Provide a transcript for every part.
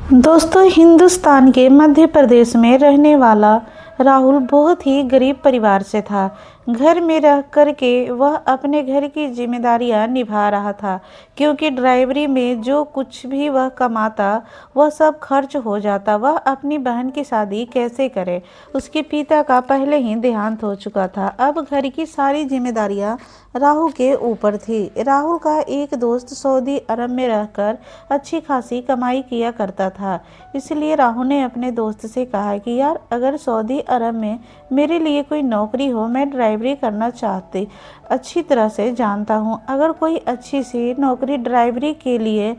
दोस्तों, हिंदुस्तान के मध्य प्रदेश में रहने वाला राहुल बहुत ही गरीब परिवार से था। घर में रह कर के वह अपने घर की जिम्मेदारियां निभा रहा था, क्योंकि ड्राइवरी में जो कुछ भी वह कमाता वह सब खर्च हो जाता। वह अपनी बहन की शादी कैसे करे, उसके पिता का पहले ही देहांत हो चुका था। अब घर की सारी जिम्मेदारियां राहुल के ऊपर थी। राहुल का एक दोस्त सऊदी अरब में रहकर अच्छी खासी कमाई किया करता था, इसलिए राहुल ने अपने दोस्त से कहा कि यार, अगर सऊदी अरब में मेरे लिए कोई नौकरी हो, मैं ड्राइवरी करना चाहती अच्छी तरह से जानता हूँ। अगर कोई अच्छी सी नौकरी ड्राइवरी के लिए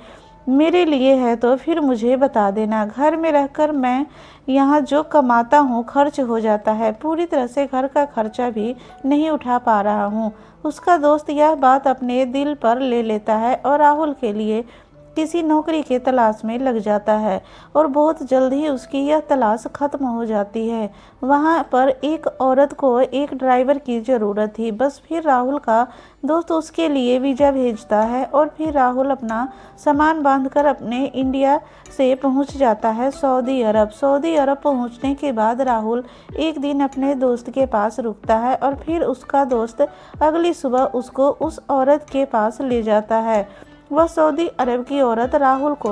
मेरे लिए है तो फिर मुझे बता देना। घर में रहकर मैं यहाँ जो कमाता हूँ खर्च हो जाता है, पूरी तरह से घर का खर्चा भी नहीं उठा पा रहा हूँ। उसका दोस्त यह बात अपने दिल पर ले लेता है और राहुल के लिए किसी नौकरी के तलाश में लग जाता है और बहुत जल्द ही उसकी यह तलाश खत्म हो जाती है। वहाँ पर एक औरत को एक ड्राइवर की ज़रूरत थी। बस फिर राहुल का दोस्त उसके लिए वीज़ा भेजता है और फिर राहुल अपना सामान बांधकर अपने इंडिया से पहुंच जाता है सऊदी अरब। सऊदी अरब पहुंचने के बाद राहुल एक दिन अपने दोस्त के पास रुकता है और फिर उसका दोस्त अगली सुबह उसको उस औरत के पास ले जाता है। वह सऊदी अरब की औरत राहुल को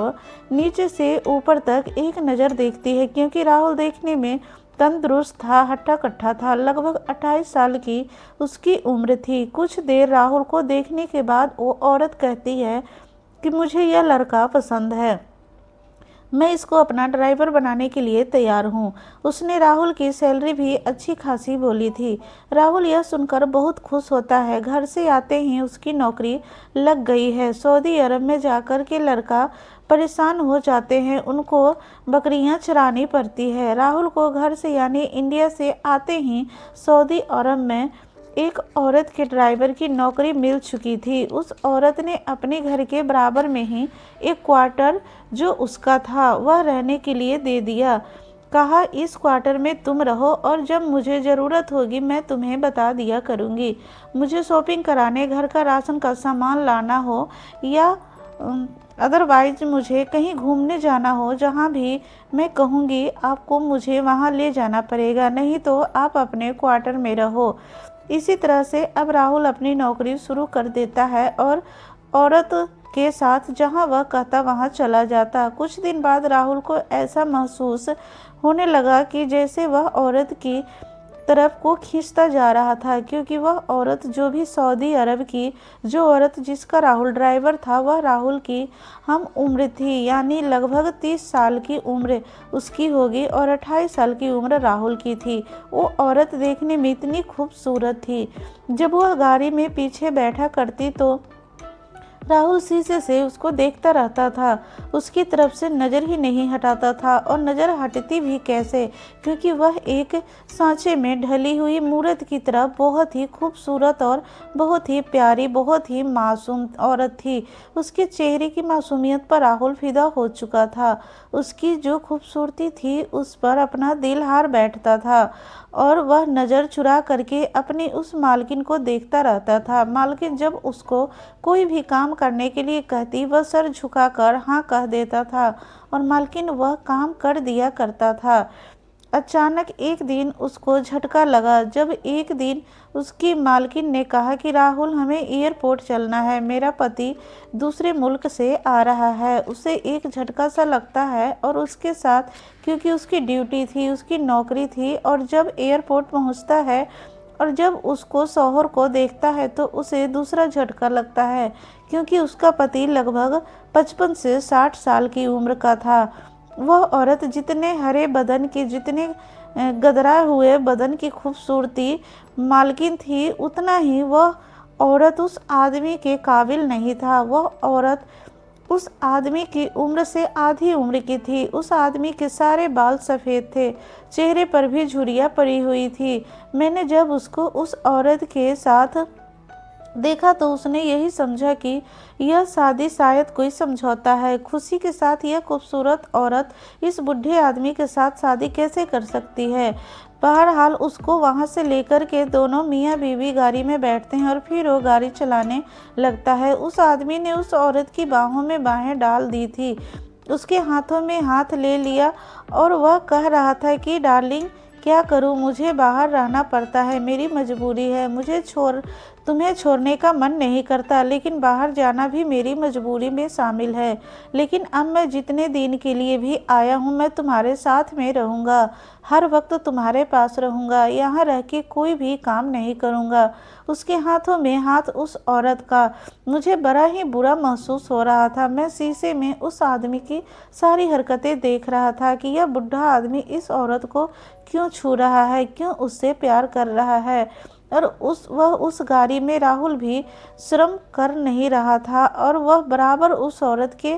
नीचे से ऊपर तक एक नज़र देखती है, क्योंकि राहुल देखने में तंदुरुस्त था, हट्टा कट्ठा था। लगभग 28 साल की उसकी उम्र थी। कुछ देर राहुल को देखने के बाद वो औरत कहती है कि मुझे यह लड़का पसंद है, मैं इसको अपना ड्राइवर बनाने के लिए तैयार हूँ। उसने राहुल की सैलरी भी अच्छी खासी बोली थी। राहुल यह सुनकर बहुत खुश होता है। घर से आते ही उसकी नौकरी लग गई है। सऊदी अरब में जाकर के लड़का परेशान हो जाते हैं, उनको बकरियां चरानी पड़ती है। राहुल को घर से यानी इंडिया से आते ही सऊदी अरब में एक औरत के ड्राइवर की नौकरी मिल चुकी थी। उस औरत ने अपने घर के बराबर में ही एक क्वार्टर जो उसका था वह रहने के लिए दे दिया। कहा, इस क्वार्टर में तुम रहो और जब मुझे ज़रूरत होगी मैं तुम्हें बता दिया करूँगी। मुझे शॉपिंग कराने, घर का राशन का सामान लाना हो या अदरवाइज मुझे कहीं घूमने जाना हो, जहाँ भी मैं कहूँगी आपको मुझे वहाँ ले जाना पड़ेगा, नहीं तो आप अपने क्वार्टर में रहो। इसी तरह से अब राहुल अपनी नौकरी शुरू कर देता है और औरत के साथ जहां वह कहता वहां चला जाता। कुछ दिन बाद राहुल को ऐसा महसूस होने लगा कि जैसे वह औरत की तरफ को खींचता जा रहा था, क्योंकि वह औरत जो भी सऊदी अरब की जो औरत जिसका राहुल ड्राइवर था वह राहुल की हम उम्र थी, यानी लगभग 30 साल की उम्र उसकी होगी और 28 साल की उम्र राहुल की थी। वो औरत देखने में इतनी खूबसूरत थी। जब वह गाड़ी में पीछे बैठा करती तो राहुल शीशे से उसको देखता रहता था, उसकी तरफ से नज़र ही नहीं हटाता था। और नज़र हटती भी कैसे, क्योंकि वह एक सांचे में ढली हुई मूर्त की तरह बहुत ही खूबसूरत और बहुत ही प्यारी, बहुत ही मासूम औरत थी। उसके चेहरे की मासूमियत पर राहुल फिदा हो चुका था। उसकी जो खूबसूरती थी उस पर अपना दिल हार बैठता था और वह नज़र चुरा करके अपनी उस मालकिन को देखता रहता था। मालकिन जब उसको कोई भी काम करने के लिए कहती वह सर झुकाकर हाँ कह देता था और मालकिन वह काम कर दिया करता था। अचानक एक दिन उसको झटका लगा, जब एक दिन उसकी मालकिन ने कहा कि राहुल, हमें एयरपोर्ट चलना है, मेरा पति दूसरे मुल्क से आ रहा है। उसे एक झटका सा लगता है और उसके साथ, क्योंकि उसकी ड्यूटी थी, उसकी नौकरी थी, और जब एयरपोर्ट पहुंचता है और जब उसको शौहर को देखता है तो उसे दूसरा झटका लगता है, क्योंकि उसका पति लगभग 55 से 60 साल की उम्र का था। वह औरत जितने हरे बदन की, जितने गदरा हुए बदन की खूबसूरती मालकिन थी, उतना ही वह औरत उस आदमी के काबिल नहीं था। वह औरत उस आदमी की उम्र से आधी उम्र की थी। उस आदमी के सारे बाल सफ़ेद थे, चेहरे पर भी झुर्रियाँ पड़ी हुई थी। मैंने जब उसको उस औरत के साथ देखा तो उसने यही समझा कि यह शादी शायद कोई समझौता है। खुशी के साथ यह खूबसूरत औरत इस बूढ़े आदमी के साथ शादी कैसे कर सकती है। बहरहाल उसको वहां से लेकर के दोनों मियाँ बीवी गाड़ी में बैठते हैं और फिर वो गाड़ी चलाने लगता है। उस आदमी ने उस औरत की बाहों में बाहें डाल दी थी उसके हाथों में हाथ ले लिया और वह कह रहा था कि डार्लिंग, क्या करूं, मुझे बाहर रहना पड़ता है, मेरी मजबूरी है, तुम्हें छोड़ने का मन नहीं करता, लेकिन बाहर जाना भी मेरी मजबूरी में शामिल है। लेकिन अब मैं जितने दिन के लिए भी आया हूँ, मैं तुम्हारे साथ में रहूँगा, हर वक्त तुम्हारे पास रहूँगा, यहाँ रह के कोई भी काम नहीं करूँगा। उसके हाथों में हाथ उस औरत का, मुझे बड़ा ही बुरा महसूस हो रहा था। मैं शीशे में उस आदमी की सारी हरकतें देख रहा था कि यह बुढ़ा आदमी इस औरत को क्यों छू रहा है, क्यों उससे प्यार कर रहा है। और उस गाड़ी में राहुल भी श्रम कर नहीं रहा था और वह बराबर उस औरत के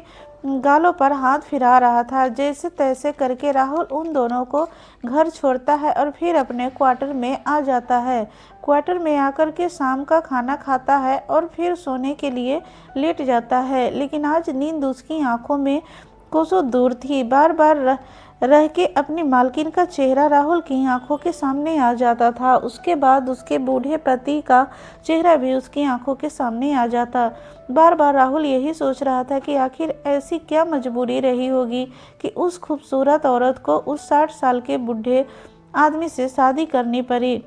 गालों पर हाथ फिरा रहा था। जैसे तैसे करके राहुल उन दोनों को घर छोड़ता है और फिर अपने क्वार्टर में आ जाता है। क्वार्टर में आकर के शाम का खाना खाता है और फिर सोने के लिए लेट जाता है। लेकिन आज नींद उसकी आंखों में कोसों दूर थी। बार बार रह के अपनी मालकिन का चेहरा राहुल की आंखों के सामने आ जाता था। उसके बाद उसके बूढ़े पति का चेहरा भी उसकी आंखों के सामने आ जाता। बार बार राहुल यही सोच रहा था कि आखिर ऐसी क्या मजबूरी रही होगी कि उस खूबसूरत औरत को उस 60 साल के बूढ़े आदमी से शादी करनी पड़ी।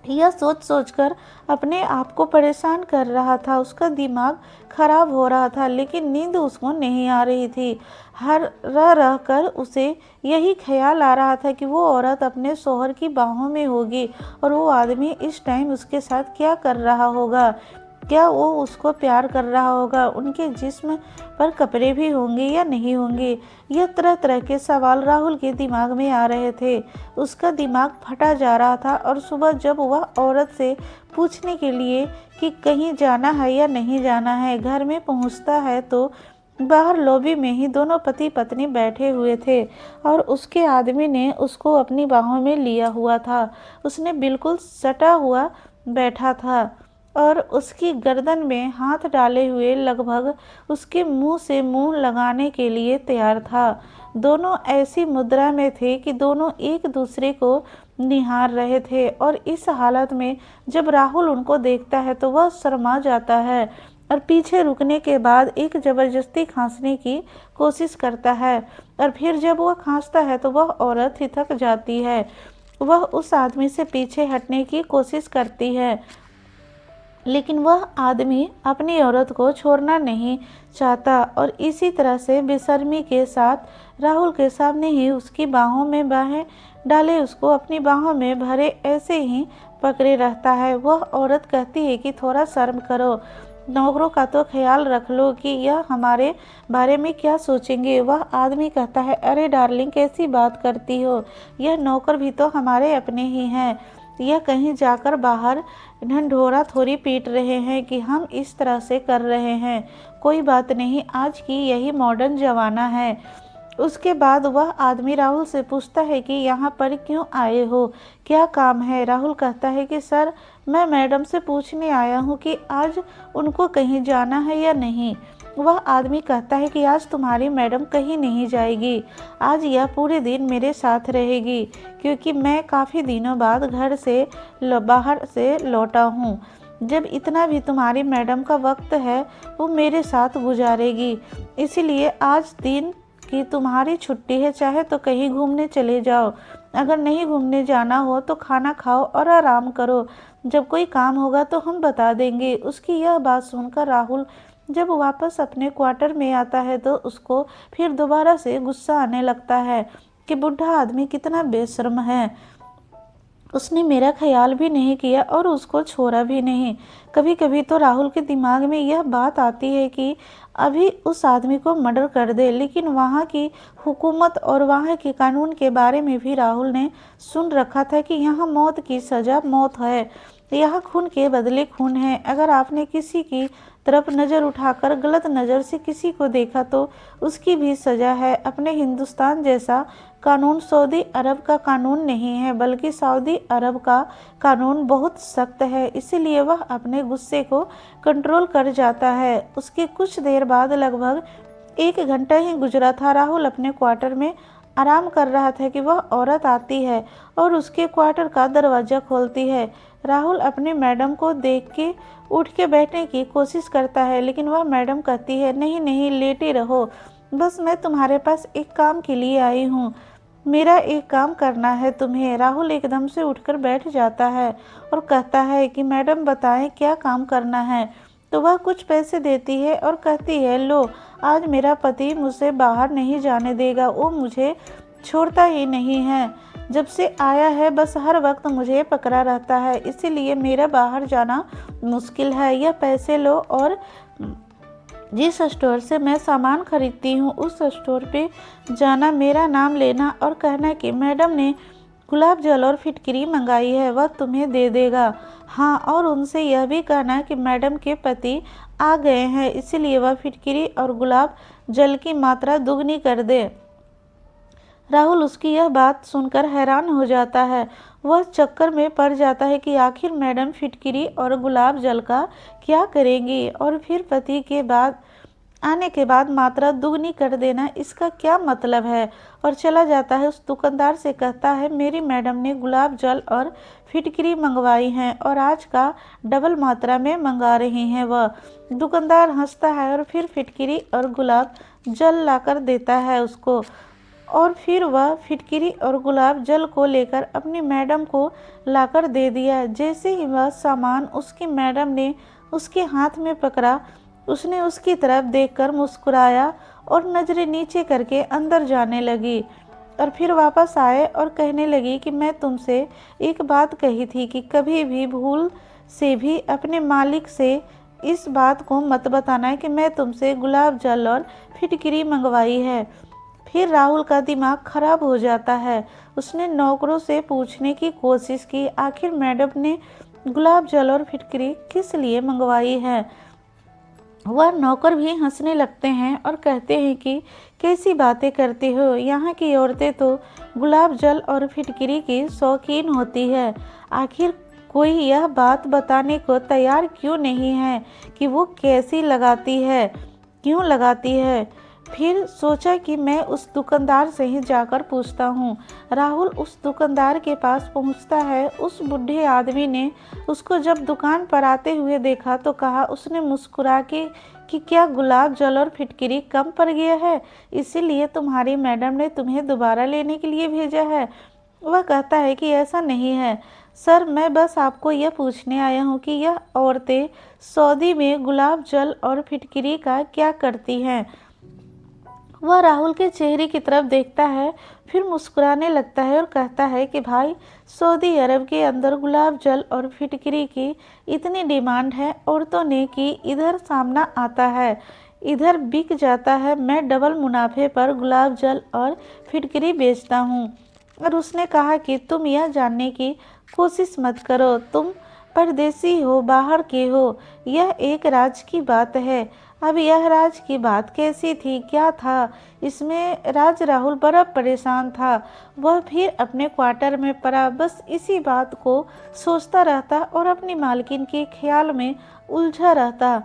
यह सोच सोचकर अपने आप को परेशान कर रहा था। उसका दिमाग खराब हो रहा था, लेकिन नींद उसको नहीं आ रही थी। हर रह रह कर उसे यही ख्याल आ रहा था कि वो औरत अपने शौहर की बाहों में होगी और वो आदमी इस टाइम उसके साथ क्या कर रहा होगा, क्या वो उसको प्यार कर रहा होगा, उनके जिस्म पर कपड़े भी होंगे या नहीं होंगे। यह तरह तरह के सवाल राहुल के दिमाग में आ रहे थे। उसका दिमाग फटा जा रहा था और सुबह जब वह औरत से पूछने के लिए कि कहीं जाना है या नहीं जाना है घर में पहुंचता है तो बाहर लॉबी में ही दोनों पति पत्नी बैठे हुए थे और उसके आदमी ने उसको अपनी बाहों में लिया हुआ था। उसने बिल्कुल सटा हुआ बैठा था और उसकी गर्दन में हाथ डाले हुए लगभग उसके मुंह से मुंह लगाने के लिए तैयार था। दोनों ऐसी मुद्रा में थे कि दोनों एक दूसरे को निहार रहे थे और इस हालत में जब राहुल उनको देखता है तो वह शर्मा जाता है और पीछे रुकने के बाद एक जबरदस्ती खांसने की कोशिश करता है और फिर जब वह खांसता है तो वह औरत हिचक जाती है। वह उस आदमी से पीछे हटने की कोशिश करती है, लेकिन वह आदमी अपनी औरत को छोड़ना नहीं चाहता और इसी तरह से बेशर्मी के साथ राहुल के सामने ही उसकी बाहों में बाहें डाले उसको अपनी बाहों में भरे ऐसे ही पकड़े रहता है। वह औरत कहती है कि थोड़ा शर्म करो, नौकरों का तो ख्याल रख लो कि यह हमारे बारे में क्या सोचेंगे। वह आदमी कहता है, अरे डार्लिंग, कैसी बात करती हो, यह नौकर भी तो हमारे अपने ही हैं। यह कहीं जाकर बाहर ढंढोरा थोड़ी पीट रहे हैं कि हम इस तरह से कर रहे हैं। कोई बात नहीं, आज की यही मॉडर्न जमाना है। उसके बाद वह आदमी राहुल से पूछता है कि यहाँ पर क्यों आए हो, क्या काम है। राहुल कहता है कि सर, मैं मैडम से पूछने आया हूँ कि आज उनको कहीं जाना है या नहीं। वह आदमी कहता है कि आज तुम्हारी मैडम कहीं नहीं जाएगी, आज यह पूरे दिन मेरे साथ रहेगी, क्योंकि मैं काफ़ी दिनों बाद घर से बाहर से लौटा हूँ। जब इतना भी तुम्हारी मैडम का वक्त है वो मेरे साथ गुजारेगी, इसीलिए आज दिन की तुम्हारी छुट्टी है, चाहे तो कहीं घूमने चले जाओ। अगर नहीं घूमने जाना हो तो खाना खाओ और आराम करो, जब कोई काम होगा तो हम बता देंगे। उसकी यह बात सुनकर राहुल जब वापस अपने क्वार्टर में आता है तो उसको फिर दोबारा से गुस्सा आने लगता है कि बुढ़ा आदमी कितना बेशर्म है, उसने मेरा ख्याल भी नहीं किया और उसको छोड़ा भी नहीं। कभी कभी तो राहुल के दिमाग में यह बात आती है कि अभी उस आदमी को मर्डर कर दे, लेकिन वहाँ की हुकूमत और वहाँ के कानून के बारे में भी राहुल ने सुन रखा था कि यहाँ मौत की सज़ा मौत है, यहाँ खून के बदले खून है। अगर आपने किसी की तरफ नज़र उठाकर गलत नज़र से किसी को देखा तो उसकी भी सज़ा है। अपने हिंदुस्तान जैसा कानून सऊदी अरब का कानून नहीं है, बल्कि सऊदी अरब का कानून बहुत सख्त है, इसीलिए वह अपने गुस्से को कंट्रोल कर जाता है। उसके कुछ देर बाद, लगभग 1 घंटा ही गुजरा था, राहुल अपने क्वार्टर में आराम कर रहा था कि वह औरत आती है और उसके क्वार्टर का दरवाज़ा खोलती है। राहुल अपनी मैडम को देख के उठ के बैठने की कोशिश करता है, लेकिन वह मैडम कहती है, नहीं नहीं, लेटे रहो, बस मैं तुम्हारे पास एक काम के लिए आई हूँ। मेरा एक काम करना है तुम्हें। राहुल एकदम से उठकर बैठ जाता है और कहता है कि मैडम बताएं क्या काम करना है। तो वह कुछ पैसे देती है और कहती है, लो, आज मेरा पति मुझसे बाहर नहीं जाने देगा। वो मुझे छोड़ता ही नहीं है। जब से आया है बस हर वक्त मुझे पकड़ा रहता है, इसीलिए मेरा बाहर जाना मुश्किल है। यह पैसे लो और जिस स्टोर से मैं सामान खरीदती हूँ उस स्टोर पे जाना, मेरा नाम लेना और कहना कि मैडम ने गुलाब जल और फिटकरी मंगाई है, वह तुम्हें दे देगा। हाँ, और उनसे यह भी कहना कि मैडम के पति आ गए हैं, इसीलिए वह फिटकरी और गुलाब जल की मात्रा दुगनी कर दे। राहुल उसकी यह बात सुनकर हैरान हो जाता है। वह चक्कर में पड़ जाता है कि आखिर मैडम फिटकरी और गुलाब जल का क्या करेंगी, और फिर पति के बाद आने के बाद मात्रा दुगनी कर देना, इसका क्या मतलब है। और चला जाता है उस दुकानदार से कहता है, मेरी मैडम ने गुलाब जल और फिटकरी मंगवाई हैं और आज का डबल मात्रा में मंगा रही हैं। वह दुकानदार हंसता है और फिर फिटकरी और गुलाब जल लाकर देता है उसको, और फिर वह फिटकरी और गुलाब जल को लेकर अपनी मैडम को लाकर दे दिया। जैसे ही वह सामान उसकी मैडम ने उसके हाथ में पकड़ा, उसने उसकी तरफ देखकर मुस्कुराया और नज़रें नीचे करके अंदर जाने लगी, और फिर वापस आए और कहने लगी कि मैं तुमसे एक बात कही थी कि कभी भी भूल से भी अपने मालिक से इस बात को मत बताना कि मैं तुमसे गुलाब जल और फिटकरी मंगवाई है। फिर राहुल का दिमाग खराब हो जाता है। उसने नौकरों से पूछने की कोशिश की, आखिर मैडम ने गुलाब जल और फिटकरी किस लिए मंगवाई है। वह नौकर भी हंसने लगते हैं और कहते हैं कि कैसी बातें करती हो, यहाँ की औरतें तो गुलाब जल और फिटकरी की शौकीन होती है। आखिर कोई यह बात बताने को तैयार क्यों नहीं है कि वो कैसी लगाती है, क्यों लगाती है। फिर सोचा कि मैं उस दुकानदार से ही जाकर पूछता हूँ। राहुल उस दुकानदार के पास पहुँचता है। उस बूढ़े आदमी ने उसको जब दुकान पर आते हुए देखा तो कहा, उसने मुस्कुरा के, कि क्या गुलाब जल और फिटकरी कम पड़ गया है, इसीलिए तुम्हारी मैडम ने तुम्हें दोबारा लेने के लिए भेजा है। वह कहता है कि ऐसा नहीं है सर, मैं बस आपको यह पूछने आया हूँ कि यह औरतें सऊदी में गुलाब जल और फिटकरी का क्या करती हैं। वह राहुल के चेहरे की तरफ देखता है, फिर मुस्कुराने लगता है और कहता है कि भाई, सऊदी अरब के अंदर गुलाब जल और फिटकरी की इतनी डिमांड है औरतों ने कि इधर सामना आता है, इधर बिक जाता है। मैं डबल मुनाफे पर गुलाब जल और फिटकरी बेचता हूँ। और उसने कहा कि तुम यह जानने की कोशिश मत करो, तुम परदेसी हो, बाहर के हो, यह एक राज की बात है। अब यह राज की बात कैसी थी, क्या था इसमें राज। राहुल बड़ा परेशान था। वह फिर अपने क्वार्टर में पड़ा, बस इसी बात को सोचता रहता और अपनी मालकिन के ख्याल में उलझा रहता।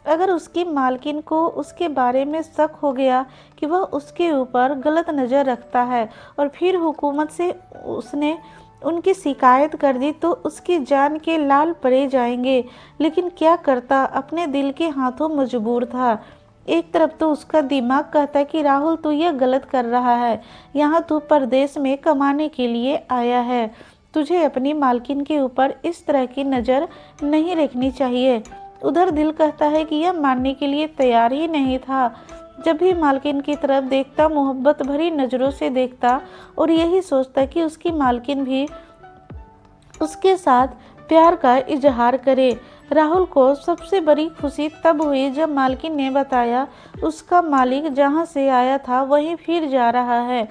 अगर उसकी मालकिन को उसके बारे में शक हो गया कि वह उसके ऊपर गलत नज़र रखता है और फिर हुकूमत से उसने उनकी शिकायत कर दी तो उसकी जान के लाल पड़े जाएंगे। लेकिन क्या करता, अपने दिल के हाथों मजबूर था। एक तरफ तो उसका दिमाग कहता कि राहुल तू यह गलत कर रहा है, यहाँ तू परदेश में कमाने के लिए आया है, तुझे अपनी मालकिन के ऊपर इस तरह की नज़र नहीं रखनी चाहिए। उधर दिल कहता है कि यह मानने के लिए तैयार ही नहीं था। जब भी मालकिन की तरफ देखता मोहब्बत भरी नज़रों से देखता और यही सोचता कि उसकी मालकिन भी उसके साथ प्यार का इजहार करे। राहुल को सबसे बड़ी खुशी तब हुई जब मालकिन ने बताया उसका मालिक जहां से आया था वहीं फिर जा रहा है।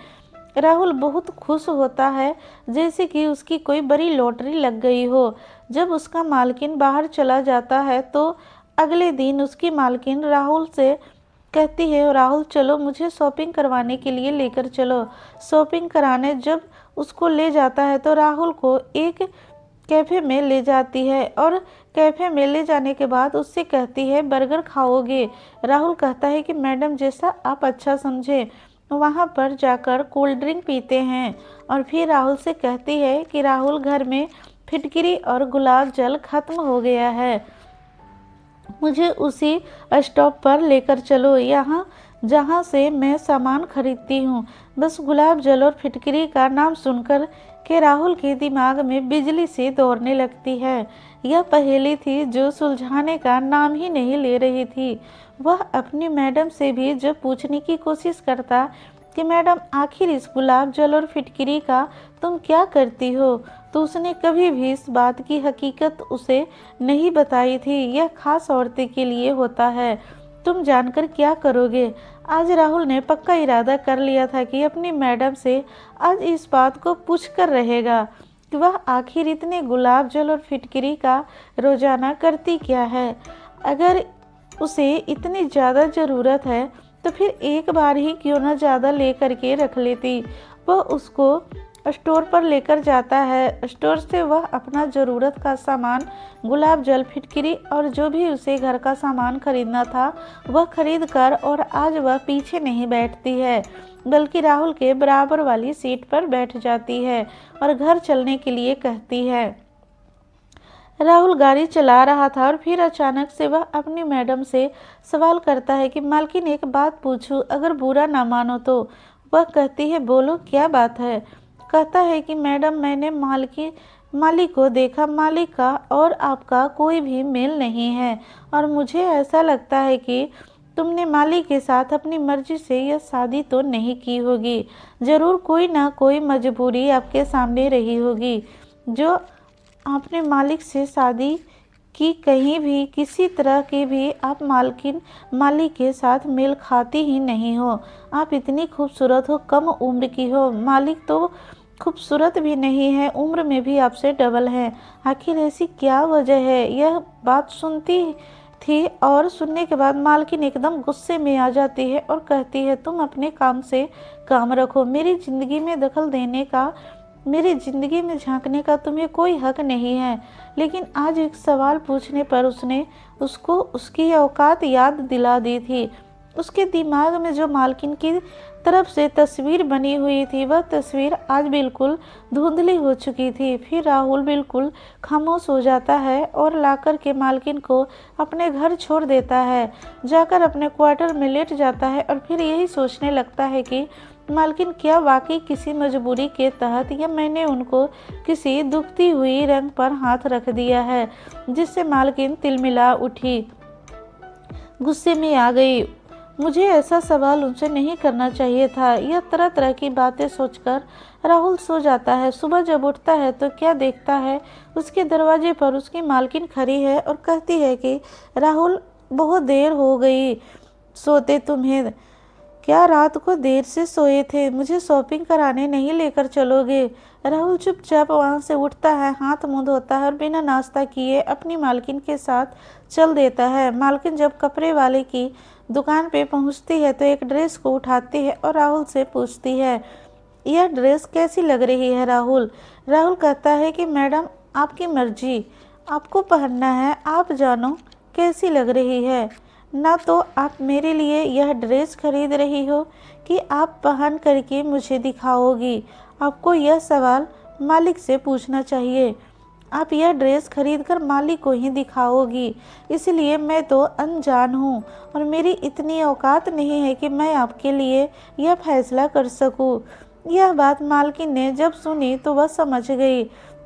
राहुल बहुत खुश होता है, जैसे कि उसकी कोई बड़ी लॉटरी लग गई हो। जब उसका मालकिन बाहर चला जाता है तो अगले दिन उसकी मालकिन राहुल से कहती है, राहुल चलो मुझे शॉपिंग करवाने के लिए लेकर चलो। शॉपिंग कराने जब उसको ले जाता है तो राहुल को एक कैफ़े में ले जाती है और कैफ़े में ले जाने के बाद उससे कहती है, बर्गर खाओगे। राहुल कहता है कि मैडम जैसा आप अच्छा समझे। वहाँ पर जाकर कोल्ड ड्रिंक पीते हैं और फिर राहुल से कहती है कि राहुल घर में फिटकरी और गुलाब जल ख़त्म हो गया है, मुझे उसी स्टॉप पर लेकर चलो। यहाँ जहाँ से मैं सामान खरीदती हूँ। बस गुलाब जल और फिटकरी का नाम सुनकर के राहुल के दिमाग में बिजली सी दौड़ने लगती है। यह पहेली थी जो सुलझाने का नाम ही नहीं ले रही थी। वह अपनी मैडम से भी जब पूछने की कोशिश करता कि मैडम आखिर इस गुलाब जल और फिटकरी का तुम क्या करती हो, तो उसने कभी भी इस बात की हकीकत उसे नहीं बताई थी। यह खास औरतें के लिए होता है, तुम जानकर क्या करोगे। आज राहुल ने पक्का इरादा कर लिया था कि अपनी मैडम से आज इस बात को पूछकर रहेगा कि वह आखिर इतने गुलाब जल और फिटकरी का रोजाना करती क्या है। अगर उसे इतनी ज़्यादा ज़रूरत है तो फिर एक बार ही क्यों ना ज़्यादा ले करके रख लेती। वह उसको स्टोर पर लेकर जाता है। स्टोर से वह अपना ज़रूरत का सामान, गुलाब जल, फिटकरी और जो भी उसे घर का सामान खरीदना था वह खरीद कर, और आज वह पीछे नहीं बैठती है बल्कि राहुल के बराबर वाली सीट पर बैठ जाती है और घर चलने के लिए कहती है। राहुल गाड़ी चला रहा था और फिर अचानक से वह अपनी मैडम से सवाल करता है कि मालकिन एक बात पूछूं, अगर बुरा ना मानो तो। वह कहती है बोलो क्या बात है। कहता है कि मैडम मैंने मालिक को देखा, मालिक का और आपका कोई भी मेल नहीं है और मुझे ऐसा लगता है कि तुमने मालिक के साथ अपनी मर्जी से यह शादी तो नहीं की होगी। ज़रूर कोई ना कोई मजबूरी आपके सामने रही होगी जो आपने मालिक से शादी की। कहीं भी किसी तरह के भी आप मालिक के साथ मेल खाती ही नहीं हो। आप इतनी खूबसूरत हो, कम उम्र की हो, मालिक तो खूबसूरत भी नहीं है, उम्र में भी आपसे डबल है। आखिर ऐसी क्या वजह है। यह बात सुनती थी और सुनने के बाद मालकिन एकदम गुस्से में आ जाती है और कहती है तुम अपने काम से काम रखो, मेरी ज़िंदगी में दखल देने का, मेरी ज़िंदगी में झांकने का तुम्हें कोई हक नहीं है। लेकिन आज एक सवाल पूछने पर उसने उसको उसकी औकात याद दिला दी थी। उसके दिमाग में जो मालकिन की तरफ से तस्वीर बनी हुई थी वह तस्वीर आज बिल्कुल धुंधली हो चुकी थी। फिर राहुल बिल्कुल खामोश हो जाता है और लाकर के मालकिन को अपने घर छोड़ देता है। जाकर अपने क्वार्टर में लेट जाता है और फिर यही सोचने लगता है कि मालकिन क्या वाकई किसी मजबूरी के तहत, या मैंने उनको किसी दुखती हुई रंग पर हाथ रख दिया है जिससे मालकिन तिलमिला उठी, गुस्से में आ गई। मुझे ऐसा सवाल उनसे नहीं करना चाहिए था। यह तरह तरह की बातें सोचकर राहुल सो जाता है। सुबह जब उठता है तो क्या देखता है, उसके दरवाजे पर उसकी मालकिन खड़ी है और कहती है कि राहुल बहुत देर हो गई सोते तुम्हें, क्या रात को देर से सोए थे, मुझे शॉपिंग कराने नहीं लेकर चलोगे। राहुल चुपचाप वहाँ से उठता है, हाथ मुंह धोता है और बिना नाश्ता किए अपनी मालकिन के साथ चल देता है। मालकिन जब कपड़े वाले की दुकान पे पहुँचती है तो एक ड्रेस को उठाती है और राहुल से पूछती है यह ड्रेस कैसी लग रही है राहुल। राहुल कहता है कि मैडम आपकी मर्जी, आपको पहनना है, आप जानो कैसी लग रही है। ना तो आप मेरे लिए यह ड्रेस खरीद रही हो कि आप पहन करके मुझे दिखाओगी। आपको यह सवाल मालिक से पूछना चाहिए। आप यह ड्रेस खरीद कर मालिक को ही दिखाओगी, इसलिए मैं तो अनजान हूँ और मेरी इतनी औकात नहीं है कि मैं आपके लिए यह फैसला कर सकूँ। यह बात मालकिन ने जब सुनी तो वह समझ गई।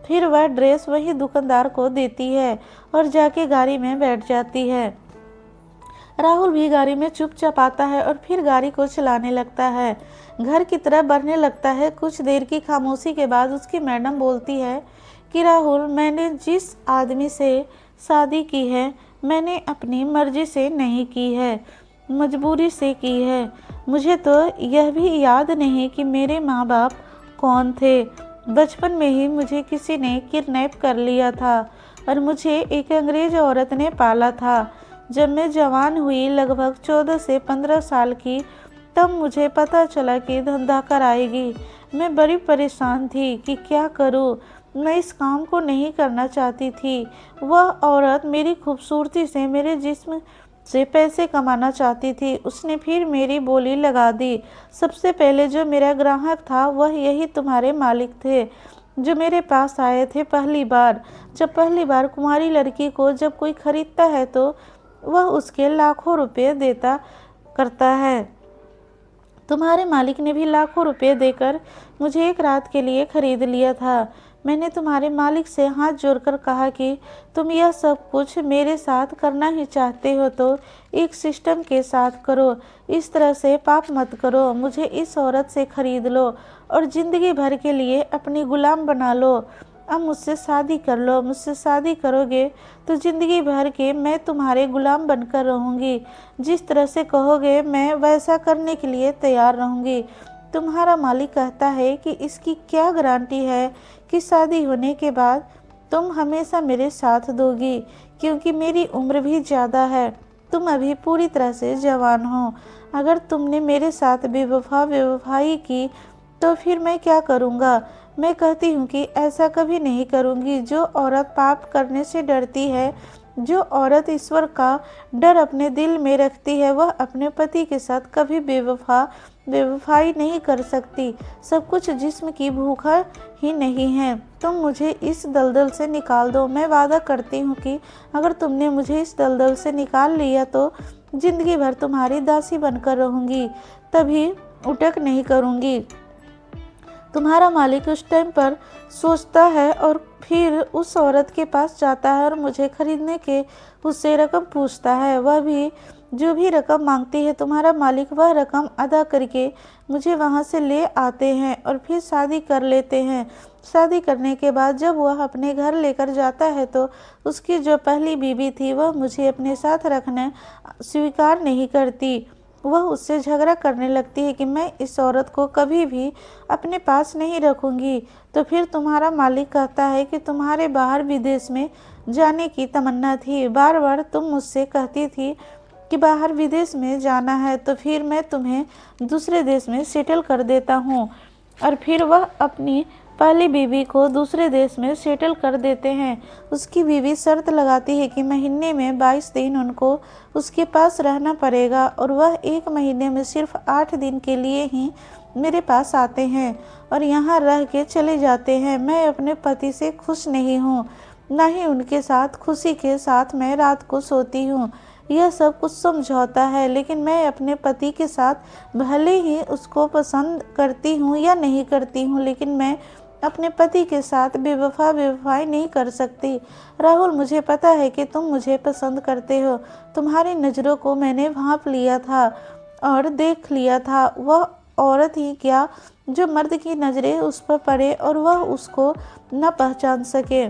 फिर वह ड्रेस वही दुकानदार को देती है और जाके गाड़ी में बैठ जाती है। राहुल भी गाड़ी में चुपचाप आता है और फिर गाड़ी को चलाने लगता है, घर की तरफ बढ़ने लगता है। कुछ देर की खामोशी के बाद उसकी मैडम बोलती है कि राहुल, मैंने जिस आदमी से शादी की है मैंने अपनी मर्जी से नहीं की है, मजबूरी से की है। मुझे तो यह भी याद नहीं कि मेरे माँ बाप कौन थे। बचपन में ही मुझे किसी ने किडनैप कर लिया था और मुझे एक अंग्रेज औरत ने पाला था। जब मैं जवान हुई, लगभग 14 से 15 साल की, तब मुझे पता चला कि धंधा कराएगी। मैं बड़ी परेशान थी कि क्या करूं। मैं इस काम को नहीं करना चाहती थी। वह औरत मेरी खूबसूरती से, मेरे जिस्म से पैसे कमाना चाहती थी। उसने फिर मेरी बोली लगा दी। सबसे पहले जो मेरा ग्राहक था वह यही तुम्हारे मालिक थे, जो मेरे पास आए थे पहली बार। जब पहली बार कुंवारी लड़की को जब कोई खरीदता है तो वह उसके लाखों रुपए देता करता है। तुम्हारे मालिक ने भी लाखों रुपए देकर मुझे एक रात के लिए खरीद लिया था। मैंने तुम्हारे मालिक से हाथ जोड़कर कहा कि तुम यह सब कुछ मेरे साथ करना ही चाहते हो तो एक सिस्टम के साथ करो, इस तरह से पाप मत करो, मुझे इस औरत से खरीद लो और ज़िंदगी भर के लिए अपनी गुलाम बना लो। अब मुझसे शादी कर लो, मुझसे शादी करोगे तो ज़िंदगी भर के मैं तुम्हारे गुलाम बनकर रहूँगी, जिस तरह से कहोगे मैं वैसा करने के लिए तैयार रहूँगी। तुम्हारा मालिक कहता है कि इसकी क्या गारंटी है कि शादी होने के बाद तुम हमेशा मेरे साथ दोगी, क्योंकि मेरी उम्र भी ज़्यादा है, तुम अभी पूरी तरह से जवान हो। अगर तुमने मेरे साथ बेवफाई की तो फिर मैं क्या करूँगा? मैं कहती हूँ कि ऐसा कभी नहीं करूँगी। जो औरत पाप करने से डरती है, जो औरत ईश्वर का डर अपने दिल में रखती है, वह अपने पति के साथ कभी बेवफाई नहीं कर सकती। सब कुछ जिस्म की भूखा ही नहीं है। तुम मुझे इस दलदल से निकाल दो, मैं वादा करती हूँ कि अगर तुमने मुझे इस दलदल से निकाल लिया तो जिंदगी भर तुम्हारी दासी बनकर रहूँगी, तभी उटक नहीं करूँगी। तुम्हारा मालिक उस टाइम पर सोचता है और फिर उस औरत के पास जाता है और मुझे खरीदने के उससे रकम पूछता है। वह भी जो भी रकम मांगती है तुम्हारा मालिक वह रकम अदा करके मुझे वहाँ से ले आते हैं और फिर शादी कर लेते हैं। शादी करने के बाद जब वह अपने घर लेकर जाता है तो उसकी जो पहली बीवी थी वह मुझे अपने साथ रखना स्वीकार नहीं करती। वह उससे झगड़ा करने लगती है कि मैं इस औरत को कभी भी अपने पास नहीं रखूंगी। तो फिर तुम्हारा मालिक कहता है कि तुम्हारे बाहर विदेश में जाने की तमन्ना थी, बार बार तुम मुझसे कहती थी कि बाहर विदेश में जाना है, तो फिर मैं तुम्हें दूसरे देश में सेटल कर देता हूँ। और फिर वह अपनी पहली बीवी को दूसरे देश में सेटल कर देते हैं। उसकी बीवी शर्त लगाती है कि महीने में 22 दिन उनको उसके पास रहना पड़ेगा और वह एक महीने में सिर्फ 8 दिन के लिए ही मेरे पास आते हैं और यहाँ रह के चले जाते हैं। मैं अपने पति से खुश नहीं हूँ, ना ही उनके साथ खुशी के साथ मैं रात को सोती हूँ। यह सब कुछ समझौता है, लेकिन मैं अपने पति के साथ भले ही उसको पसंद करती हूँ या नहीं करती हूँ, लेकिन मैं अपने पति के साथ बेवफाई नहीं कर सकती। राहुल, मुझे पता है कि तुम मुझे पसंद करते हो। तुम्हारी नज़रों को मैंने भांप लिया था और देख लिया था। वह औरत ही क्या जो मर्द की नज़रें उस पर पड़े और वह उसको न पहचान सके।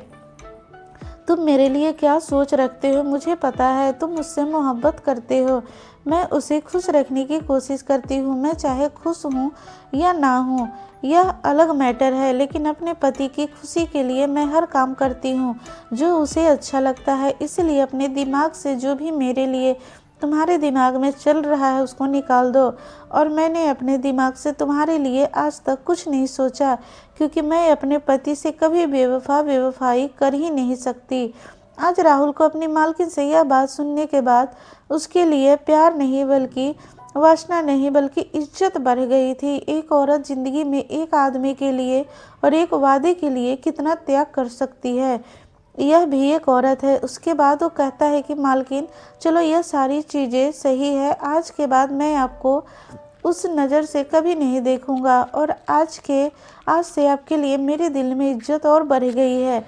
तुम मेरे लिए क्या सोच रखते हो मुझे पता है। तुम मुझसे मोहब्बत करते हो, मैं उसे खुश रखने की कोशिश करती हूँ। मैं चाहे खुश हूँ या ना हूँ यह अलग मैटर है, लेकिन अपने पति की खुशी के लिए मैं हर काम करती हूँ जो उसे अच्छा लगता है। इसलिए अपने दिमाग से जो भी मेरे लिए तुम्हारे दिमाग में चल रहा है उसको निकाल दो। और मैंने अपने दिमाग से तुम्हारे लिए आज तक कुछ नहीं सोचा, क्योंकि मैं अपने पति से कभी बेवफाई कर ही नहीं सकती। आज राहुल को अपनी मालकिन से यह बात सुनने के बाद उसके लिए प्यार नहीं बल्कि वासना नहीं बल्कि इज्जत बढ़ गई थी। एक औरत जिंदगी में एक आदमी के लिए और एक वादे के लिए कितना त्याग कर सकती है। यह भी एक औरत है। उसके बाद वो कहता है कि मालकिन चलो यह सारी चीज़ें सही है, आज के बाद मैं आपको उस नज़र से कभी नहीं देखूंगा और आज से आपके लिए मेरे दिल में इज्जत और बढ़ गई है।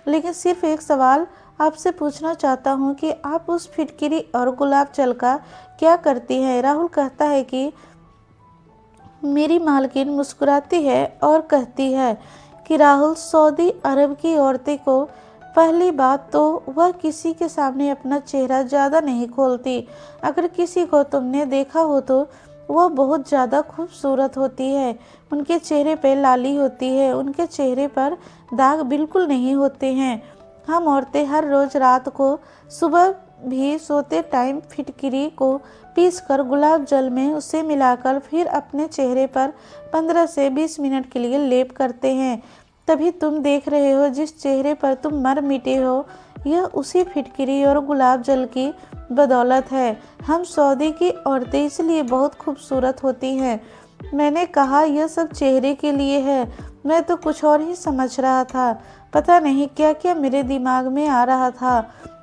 लेकिन सिर्फ एक सवाल आपसे पूछना चाहता हूँ कि आप उस फिटकिरी और गुलाब जल का क्या करती हैं? राहुल कहता है कि मेरी मालकिन मुस्कुराती है और कहती है कि राहुल, सऊदी अरब की औरतें को पहली बात तो वह किसी के सामने अपना चेहरा ज़्यादा नहीं खोलती। अगर किसी को तुमने देखा हो तो वह बहुत ज़्यादा खूबसूरत होती है। उनके चेहरे पे लाली होती है, उनके चेहरे पर दाग बिल्कुल नहीं होते हैं। हम औरतें हर रोज़ रात को सुबह भी सोते टाइम फिटकिरी को पीसकर गुलाब जल में उसे मिलाकर फिर अपने चेहरे पर 15 से 20 मिनट के लिए लेप करते हैं। तभी तुम देख रहे हो जिस चेहरे पर तुम मर मिटे हो, यह उसी फिटकिरी और गुलाब जल की बदौलत है। हम सऊदी की औरतें इसलिए बहुत खूबसूरत होती हैं। मैंने कहा यह सब चेहरे के लिए है, मैं तो कुछ और ही समझ रहा था। पता नहीं क्या क्या मेरे दिमाग में आ रहा था।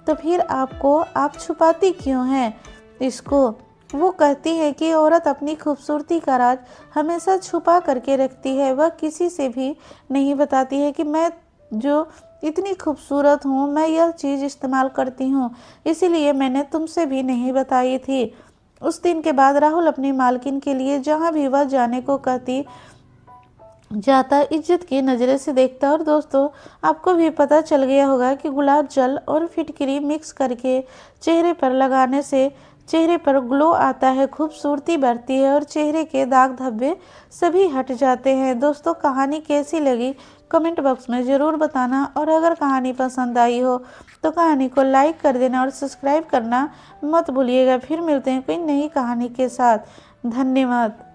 तो फिर आप छुपाती क्यों हैं इसको? वो कहती है कि औरत अपनी खूबसूरती का राज हमेशा छुपा करके रखती है। वह किसी से भी नहीं बताती है कि मैं जो इतनी खूबसूरत हूँ, मैं यह चीज़ इस्तेमाल करती हूँ, इसीलिए मैंने तुमसे भी नहीं बताई थी। उस दिन के बाद राहुल अपनी मालकिन के लिए जहाँ भी वह जाने को कहती जाता इज्जत की नज़रों से देखता। और दोस्तों, आपको भी पता चल गया होगा कि गुलाब जल और फिटकरी मिक्स करके चेहरे पर लगाने से चेहरे पर ग्लो आता है, खूबसूरती बढ़ती है और चेहरे के दाग धब्बे सभी हट जाते हैं। दोस्तों, कहानी कैसी लगी कमेंट बॉक्स में ज़रूर बताना, और अगर कहानी पसंद आई हो तो कहानी को लाइक कर देना और सब्सक्राइब करना मत भूलिएगा। फिर मिलते हैं कोई नई कहानी के साथ। धन्यवाद।